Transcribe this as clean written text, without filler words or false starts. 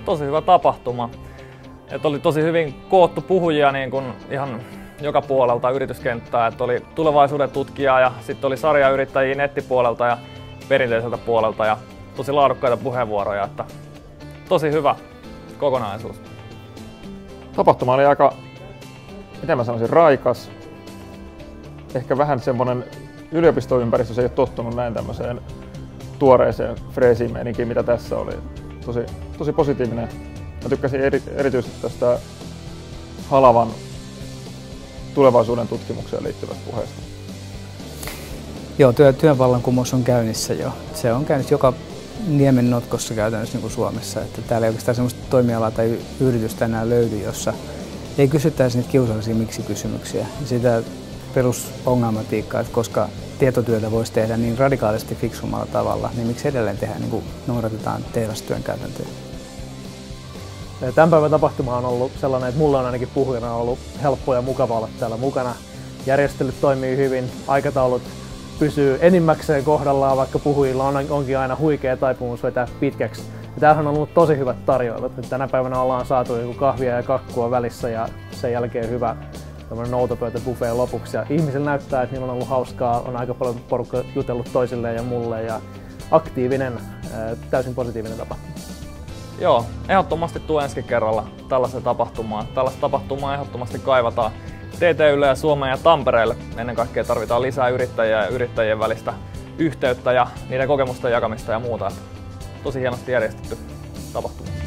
tosi hyvä tapahtuma. Et oli tosi hyvin koottu puhujia niin kun ihan joka puolelta yrityskenttää. Et oli tulevaisuuden tutkijaa ja sitten oli sarjayrittäjiä nettipuolelta ja perinteiseltä puolelta ja tosi laadukkaita puheenvuoroja. Että tosi hyvä kokonaisuus. Tapahtuma oli aika, miten mä sanoisin, raikas. Ehkä vähän semmoinen yliopistoympäristössä ei ole tottunut näin tämmöiseen tuoreeseen freesimeininkiin, mitä tässä oli. Tosi positiivinen. Mä tykkäsin erityisesti tästä Halavan tulevaisuuden tutkimukseen liittyvästä puheesta. Joo, työnvallankumous on käynnissä jo. Se on käynnissä joka niemen notkossa käytännössä niin kuin Suomessa. Että täällä ei oikeastaan sellaista toimialaa tai yritystä enää löydy, jossa ei kysyttäisi niitä kiusallisia miksi-kysymyksiä. Sitä perusongelmatiikkaa, että koska tietotyötä voisi tehdä niin radikaalisti fiksummalla tavalla, niin miksi edelleen tehdään, niin kuin noudatetaan tehdastyön käytäntöjä. Tämän päivän tapahtuma on ollut sellainen, että mulla on ainakin puhujana ollut helppo ja mukava olla täällä mukana. Järjestelyt toimii hyvin, aikataulut pysyy enimmäkseen kohdallaan, vaikka puhujilla onkin aina huikea taipumus vetää pitkäksi. Ja tämähän on ollut tosi hyvät tarjoilut. Tänä päivänä ollaan saatu kahvia ja kakkua välissä ja sen jälkeen hyvä noutopöytäbuffet lopuksi. Ja ihmisillä näyttää, että niillä on ollut hauskaa, on aika paljon porukka jutellut toisilleen ja mulle ja aktiivinen, täysin positiivinen tapahtuma. Joo, ehdottomasti tuu ensi kerralla tällaiseen tapahtumaan. Tällaista tapahtumaa ehdottomasti kaivataan TTY:lle ja Suomeen ja Tampereelle. Ennen kaikkea tarvitaan lisää yrittäjiä ja yrittäjien välistä yhteyttä ja niiden kokemusten jakamista ja muuta. Tosi hienosti järjestetty tapahtuma.